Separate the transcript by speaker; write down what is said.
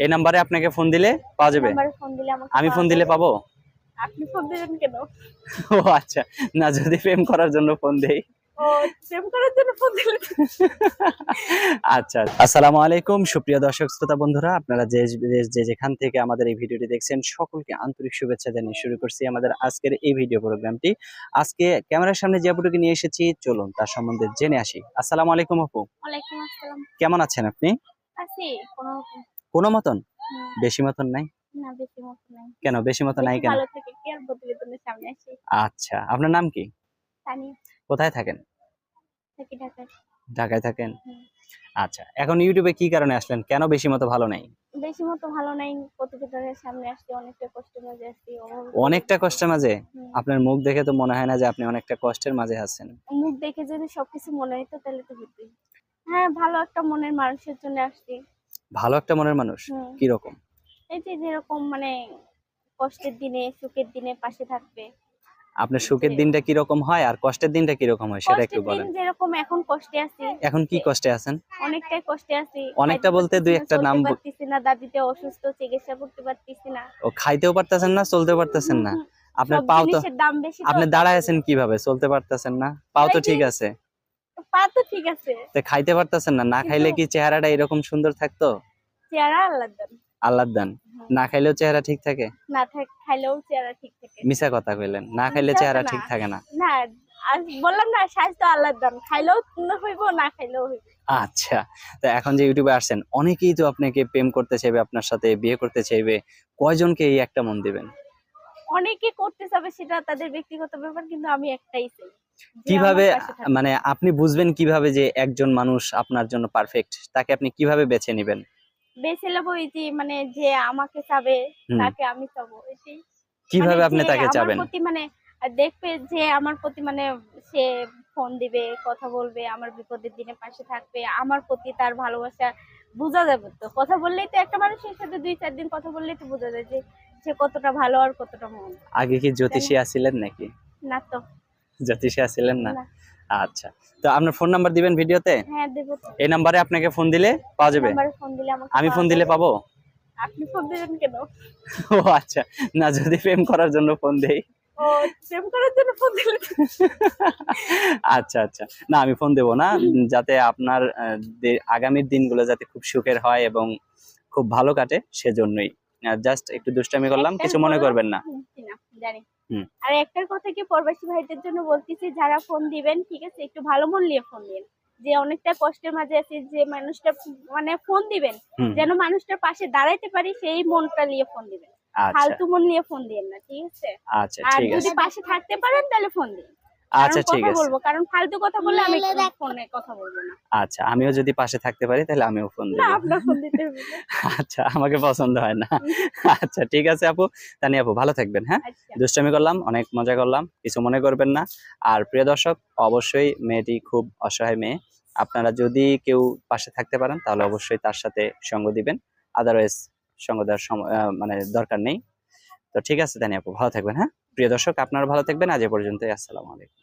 Speaker 1: এই নাম্বারে আপনাকে ফোন দিলে পাওয়া যাবে?
Speaker 2: নাম্বারে ফোন দিলে আমাকে
Speaker 1: আমি ফোন
Speaker 2: পাওয়া
Speaker 1: দিলে
Speaker 2: যাবে।
Speaker 1: পাবো?
Speaker 2: আপনি ফোন দিবেন কেন?
Speaker 1: ও আচ্ছা, না যদি প্রেম করার জন্য ফোন দেই।
Speaker 2: ও প্রেম করার জন্য ফোন দিলেন?
Speaker 1: আচ্ছা, আসসালামু আলাইকুম সুপ্রিয় দর্শক শ্রোতা বন্ধুরা, আপনারা যে যেখান থেকে আমাদের এই ভিডিওটি দেখছেন সকলকে আন্তরিক শুভেচ্ছা জানিয়ে শুরু করছি আমাদের আজকের এই ভিডিও প্রোগ্রামটি। আজকে ক্যামেরার সামনে যে আপুটিকে নিয়ে এসেছি, চলুন তার সম্বন্ধে জেনে আসি। আসসালামু আলাইকুম আপু,
Speaker 2: ওয়ালাইকুম আসসালাম।
Speaker 1: কেমন আছেন আপনি?
Speaker 2: আছি কোনো রকম।
Speaker 1: কোনো মতন?
Speaker 2: হুম,
Speaker 1: বেশি মতন নাই?
Speaker 2: না বেশি মত নাই।
Speaker 1: কেন বেশি মতন নাই
Speaker 2: বেশি
Speaker 1: কেন?
Speaker 2: ভালো থেকে কি আর প্রতিবেদনের সামনে আসি?
Speaker 1: আচ্ছা, আপনার নাম কি?
Speaker 2: জানি
Speaker 1: কোথায় থাকেন?
Speaker 2: থাকি ঢাকায়।
Speaker 1: ঢাকায় থাকেন?
Speaker 2: হুম।
Speaker 1: আচ্ছা, এখন ইউটিউবে কি কারণে আসলেন? কেন বেশি মতো ভালো নাই?
Speaker 2: বেশি মতো ভালো নাই, প্রতিবেদনের সামনে আসছি, অনেকটা কষ্টের মাঝে আসছি।
Speaker 1: অনেকটা কষ্টের মাঝে?
Speaker 2: হুম।
Speaker 1: আপনার মুখ দেখে তো মনে হয় না যে আপনি অনেকটা কষ্টের মাঝে আছেন।
Speaker 2: মুখ দেখে যদি সবকিছু মনে হইতো তাহলে তো হইতোই। হ্যাঁ, ভালো একটা মনের মানুষের জন্য আসছি।
Speaker 1: ভালো একটা মনের মানুষ?
Speaker 2: হুম।
Speaker 1: কি রকম?
Speaker 2: এই যে যেরকম মানে কষ্টের দিনে সুখের দিনে পাশে থাকবে।
Speaker 1: আপনার
Speaker 2: যে
Speaker 1: সুখের দিনটা কি রকম হয় আর কষ্টের দিনটা কি রকম হয় সেটা একটু
Speaker 2: কষ্টের দিন
Speaker 1: বলেন।
Speaker 2: যেরকম এখন কষ্টে আছি,
Speaker 1: এখন কি
Speaker 2: যে
Speaker 1: কষ্টে আছেন?
Speaker 2: অনেকটাই কষ্টে আছি।
Speaker 1: অনেকটা
Speaker 2: খাইতে
Speaker 1: বলতে
Speaker 2: পারতেছি
Speaker 1: দুই
Speaker 2: না,
Speaker 1: একটা নাম
Speaker 2: চলতে পারতেছি না, দাদিটা অসুস্থ, চিকিৎসা করতে পারতেছি না।
Speaker 1: ও খাইতেও পারতেছেন না, চলতেও পারতেছেন
Speaker 2: হুম,
Speaker 1: না।
Speaker 2: হুম।
Speaker 1: আপনার
Speaker 2: সব
Speaker 1: পাও তো,
Speaker 2: জিনিসের দাম বেশি তো
Speaker 1: আপনি
Speaker 2: তার
Speaker 1: দাঁড়ায়
Speaker 2: জন্য।
Speaker 1: আছেন কিভাবে? চলতে পারতেছেন না, পাও তো
Speaker 2: এই যে
Speaker 1: ঠিক আছে,
Speaker 2: পা তো ঠিক আছে,
Speaker 1: তো খাইতে পারতেছেন না। না
Speaker 2: কিন্তু
Speaker 1: খাইলে কি চেহারাটা এরকম সুন্দর থাকতো?
Speaker 2: চেহারা আল্লাহর দান।
Speaker 1: আল্লাহর দান।
Speaker 2: হুম।
Speaker 1: না খাইলেও চেহারা ঠিক থাকে?
Speaker 2: খাইলেও চেহারা ঠিক থাকে।
Speaker 1: মিছা কথা কইলেন, না খাইলে
Speaker 2: মিথ্যা কথা
Speaker 1: চেহারা
Speaker 2: না।
Speaker 1: ঠিক থাকে না।
Speaker 2: না, আজ বললাম না স্বাস্থ্য আল্লাহর দান। খাইলেও হইব, না খাইলেও হইব।
Speaker 1: আচ্ছা, তো এখন যে ইউটিউবে আসছেন অনেকেই তো আপনাকে প্রেম করতে চাইবে, আপনার সাথে বিয়ে করতে চাইবে, কয়জনকে এই একটা মন দিবেন?
Speaker 2: অনেকে করতে চাবে সেটা তাদের ব্যক্তিগত ব্যাপার, কিন্তু আমি একটাই চাই, যে আমার
Speaker 1: কিভাবে
Speaker 2: পাশে থাকবে।
Speaker 1: মানে আপনি বুঝবেন কিভাবে যে একজন মানুষ আপনার জন্য পারফেক্ট? তাকে আপনি কিভাবে বেছে নিবেন?
Speaker 2: বেছে নেবো এই যে মানে যে আমাকে চাবে
Speaker 1: হুম,
Speaker 2: তাকে আমি চাবো এটাই। মানে
Speaker 1: কিভাবে আপনি
Speaker 2: যে
Speaker 1: তাকে
Speaker 2: আমার
Speaker 1: চাবেন?
Speaker 2: প্রতি মানে দেখবে যে আমার প্রতি মানে সে ফোন দিবে, কথা বলবে, আমার বিপদের দিনে পাশে থাকবে, আমার প্রতি তার ভালোবাসা বোঝা যাবে। তো কথা বললেই তো একটা মানুষের সাথে 2-4 দিন কথা বললেই তো বোঝা যায় যে সে কতটা ভালো আর কতটা মন,
Speaker 1: আগে কি
Speaker 2: তাই না?
Speaker 1: জ্যোতিষী আছিলেন নাকি?
Speaker 2: না তো।
Speaker 1: জ্যোতিষী আছিলেন না?
Speaker 2: না।
Speaker 1: আচ্ছা, তো আপনার ফোন নাম্বার দিবেন ভিডিওতে?
Speaker 2: হ্যাঁ, দেবো তো।
Speaker 1: এই নাম্বারে আপনাকে ফোন দিলে পাওয়া যাবে?
Speaker 2: নাম্বারে ফোন দিলে আমাকে
Speaker 1: আমি
Speaker 2: পাওয়া
Speaker 1: ফোন দিলে
Speaker 2: যাবে।
Speaker 1: পাবো?
Speaker 2: আপনি ফোন দিবেন কেন?
Speaker 1: ও আচ্ছা, না যদি প্রেম করার জন্য ফোন দেই।
Speaker 2: ও প্রেম করার জন্য ফোন দিলেন?
Speaker 1: আচ্ছা আচ্ছা, না আমি ফোন দেব না, যাতে আপনার আগামীর দিনগুলো যাতে খুব সুখের হয় এবং খুব ভালো কাটে সেজন্যই। জাস্ট একটু দুষ্টামি করলাম,
Speaker 2: একটার
Speaker 1: কিছু মনে
Speaker 2: বললাম
Speaker 1: করবেন না।
Speaker 2: জি না, জানি।
Speaker 1: হুম।
Speaker 2: আর একটার কথা কি প্রবাসী ভাইদের জন্য বলতেছি, যারা ফোন দিবেন ঠিক আছে একটু ভালো মন নিয়ে ফোন দিন। যে অনেকটা কষ্টের মাঝে আছি, যে মানুষটা মানে ফোন দিবেন
Speaker 1: হুম।
Speaker 2: যেন মানুষটার পাশে দাঁড়াইতে পারি, সেই মনটা নিয়ে ফোন দিবেন।
Speaker 1: আচ্ছা
Speaker 2: ফালতু মন নিয়ে ফোন দিবেন না, ঠিক আছে?
Speaker 1: আচ্ছা,
Speaker 2: আর
Speaker 1: ঠিক
Speaker 2: যদি
Speaker 1: আছে।
Speaker 2: পাশে থাকতে পারেন তাহলে ফোন দিন। কারণ
Speaker 1: আচ্ছা ঠিক
Speaker 2: কথা
Speaker 1: আছে।
Speaker 2: বলবো, কারণ ফালতু কথা বললে আমি ফোনে কথা বলবো না।
Speaker 1: আচ্ছা, আমিও যদি পাশে থাকতে পারি তাহলে আমিও ফোন
Speaker 2: না,
Speaker 1: দেব।
Speaker 2: আপনার ফোন দিতে হবে না।
Speaker 1: আচ্ছা, আমাকে পছন্দ হয় না। আচ্ছা ঠিক আছে আপু, তানি আপু ভালো থাকবেন, হ্যাঁ?
Speaker 2: আচ্ছা,
Speaker 1: দুষ্টামি করলাম, অনেক মজা করলাম, কিছু মনে করবেন না। আর প্রিয় দর্শক, অবশ্যই মেয়েটি খুব অসহায় মেয়ে। আপনারা যদি কেউ পাশে থাকতে পারেন তাহলে অবশ্যই তার সাথে সঙ্গ দিবেন, আদারওয়াইজ সঙ্গ দেওয়ার মানে দরকার নেই। তো ঠিক আছে তানি আপু, ভালো থাকবেন, হ্যাঁ? প্রিয় দর্শক, আপনারা ভালো থাকবেন। আজ এ পর্যন্তই। আসসালামু আলাইকুম।